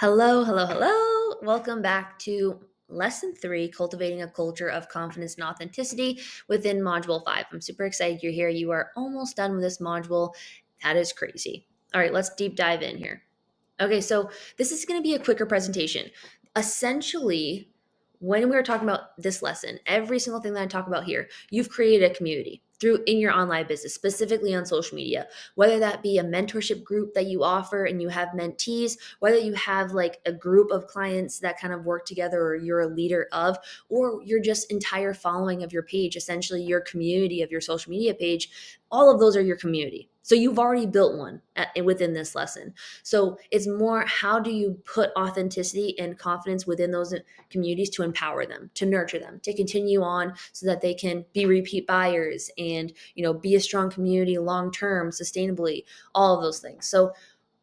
Hello, hello, hello. Welcome back to lesson 3, cultivating a culture of confidence and authenticity within module 5. I'm super excited you're here. You are almost done with this module. That is crazy. All right, let's deep dive in here. Okay, so this is going to be a quicker presentation. Essentially, when we're talking about this lesson, every single thing that I talk about here, you've created a community through in your online business, specifically on social media, whether that be a mentorship group that you offer and you have mentees, whether you have like a group of clients that kind of work together or you're a leader of, or your just entire following of your page, essentially your community of your social media page, all of those are your community. So you've already built one within this lesson. So it's more, how do you put authenticity and confidence within those communities to empower them, to nurture them, to continue on so that they can be repeat buyers and, be a strong community long term, sustainably, all of those things. So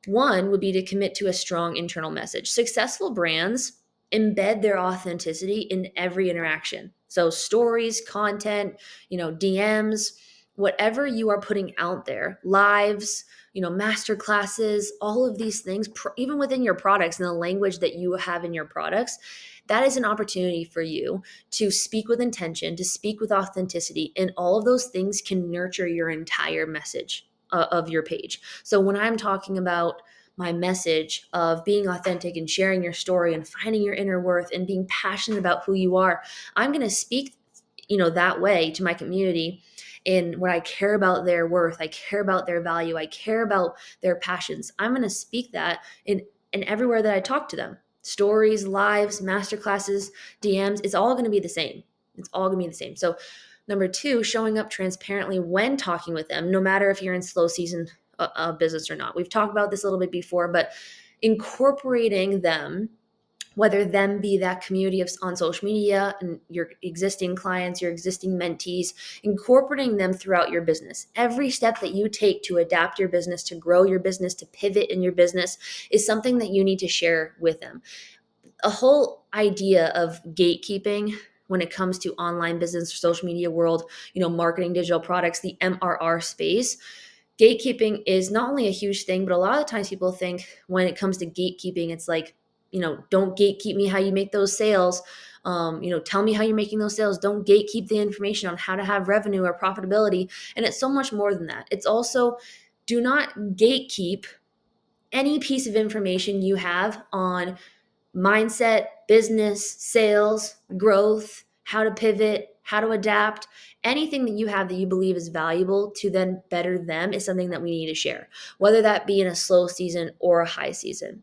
one would be to commit to a strong internal message. Successful brands embed their authenticity in every interaction. So stories, content, DMs, whatever you are putting out there, lives, master classes, all of these things, even within your products and the language that you have in your products, that is an opportunity for you to speak with intention, to speak with authenticity, and all of those things can nurture your entire message of your page. So when I'm talking about my message of being authentic and sharing your story and finding your inner worth and being passionate about who you are, I'm going to speak, that way to my community. And when I care about their worth, I care about their value, I care about their passions, I'm going to speak that in everywhere that I talk to them. Stories, lives, masterclasses, DMs, it's all going to be the same. It's all going to be the same. So number two, showing up transparently when talking with them, no matter if you're in slow season business or not. We've talked about this a little bit before, but incorporating them, whether them be that community on social media and your existing clients, your existing mentees, incorporating them throughout your business. Every step that you take to adapt your business, to grow your business, to pivot in your business is something that you need to share with them. A whole idea of gatekeeping when it comes to online business, social media world, marketing digital products, the MRR space. Gatekeeping is not only a huge thing, but a lot of times people think when it comes to gatekeeping, it's like, don't gatekeep me how you make those sales. Tell me how you're making those sales. Don't gatekeep the information on how to have revenue or profitability. And it's so much more than that. It's also, do not gatekeep any piece of information you have on mindset, business, sales, growth, how to pivot, how to adapt. Anything that you have that you believe is valuable to then better them is something that we need to share, whether that be in a slow season or a high season.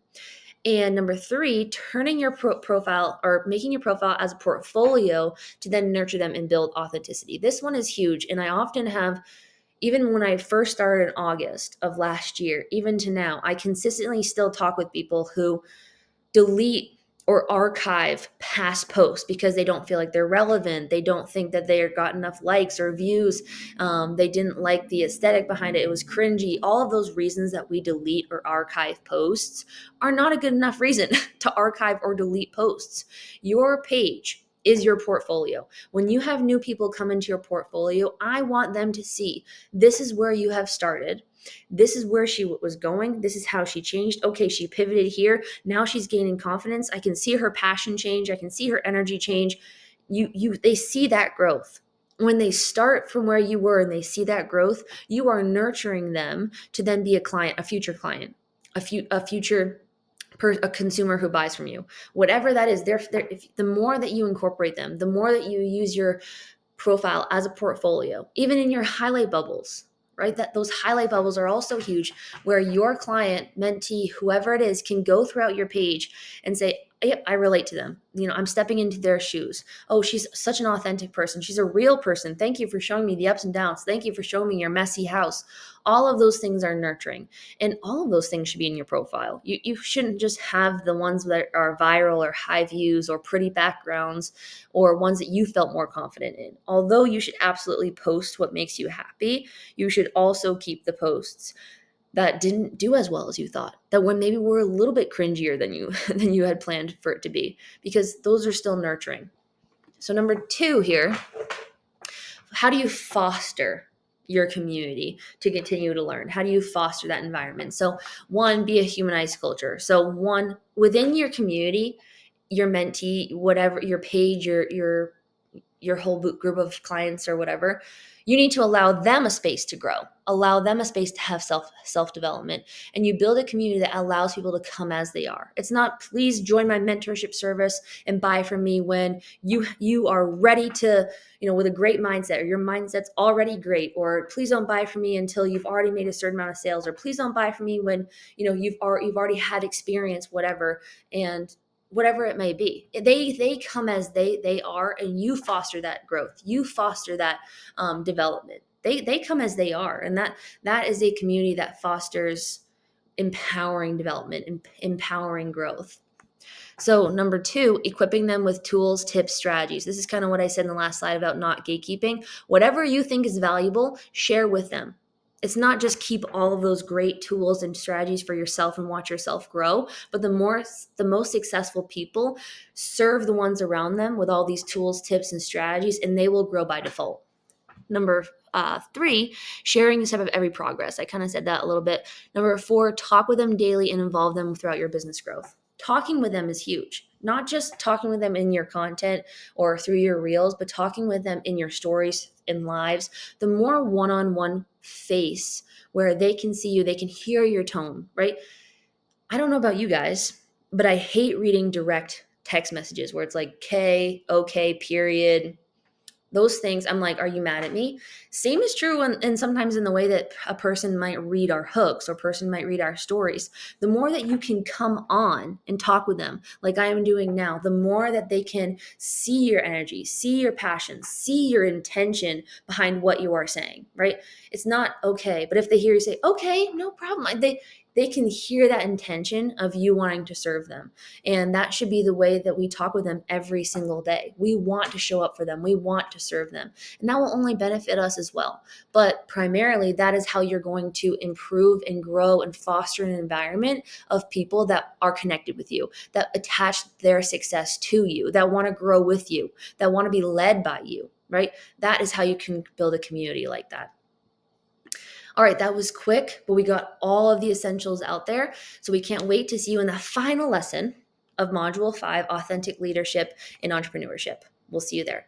And number three, turning your profile or making your profile as a portfolio to then nurture them and build authenticity. This one is huge. And I often have, even when I first started in August of last year, even to now, I consistently still talk with people who delete or archive past posts because they don't feel like they're relevant. They don't think that they got enough likes or views. They didn't like the aesthetic behind it. It was cringy. All of those reasons that we delete or archive posts are not a good enough reason to archive or delete posts. Your page is your portfolio. When you have new people come into your portfolio, I want them to see this is where you have started. This is where she was going. This is how she changed. Okay, she pivoted here. Now she's gaining confidence. I can see her passion change. I can see her energy change. They see that growth. When they start from where you were and they see that growth, you are nurturing them to then be a client, a future client, a future a consumer who buys from you. Whatever that is, the more that you incorporate them, the more that you use your profile as a portfolio, even in your highlight bubbles, right? That those highlight bubbles are also huge, where your client, mentee, whoever it is, can go throughout your page and say, yep, I relate to them. I'm stepping into their shoes. Oh, she's such an authentic person. She's a real person. Thank you for showing me the ups and downs. Thank you for showing me your messy house. All of those things are nurturing. And all of those things should be in your profile. You shouldn't just have the ones that are viral or high views or pretty backgrounds or ones that you felt more confident in. Although you should absolutely post what makes you happy, you should also keep the posts that didn't do as well as you thought, that when maybe were a little bit cringier than you than you had planned for it to be, because those are still nurturing. So number two here, how do you foster your community to continue to learn? How do you foster that environment? So, one, be a humanized culture. So, one, within your community, your mentee, whatever, your page, your whole group of clients or whatever, you need to allow them a space to grow, allow them a space to have self development, and you build a community that allows people to come as they are. It's not, please join my mentorship service and buy from me when you are ready to, with a great mindset, or your mindset's already great, or please don't buy from me until you've already made a certain amount of sales, or please don't buy from me when you've already had experience, whatever. And whatever it may be, they come as they are, and you foster that growth, you foster that development. They come as they are, and that is a community that fosters empowering development and empowering growth. So number two, equipping them with tools, tips, strategies. This is kind of what I said in the last slide about not gatekeeping. Whatever you think is valuable, share with them. It's not just keep all of those great tools and strategies for yourself and watch yourself grow, but the most successful people serve the ones around them with all these tools, tips, and strategies, and they will grow by default. Number three, sharing a step of every progress. I kind of said that a little bit. Number four, talk with them daily and involve them throughout your business growth. Talking with them is huge. Not just talking with them in your content or through your reels, but talking with them in your stories and lives. The more one-on-one face where they can see you, they can hear your tone, right? I don't know about you guys, but I hate reading direct text messages where it's like K, okay, period, those things. I'm like, are you mad at me? Same is true and sometimes in the way that a person might read our hooks or person might read our stories. The more that you can come on and talk with them like I am doing now, the more that they can see your energy, see your passion, see your intention behind what you are saying, right? It's not okay, but if they hear you say, okay, no problem, they can hear that intention of you wanting to serve them. And that should be the way that we talk with them every single day. We want to show up for them. We want to serve them. And that will only benefit us as well. But primarily, that is how you're going to improve and grow and foster an environment of people that are connected with you, that attach their success to you, that want to grow with you, that want to be led by you, right? That is how you can build a community like that. All right, that was quick, but we got all of the essentials out there. So we can't wait to see you in the final lesson of Module 5, Authentic Leadership in Entrepreneurship. We'll see you there.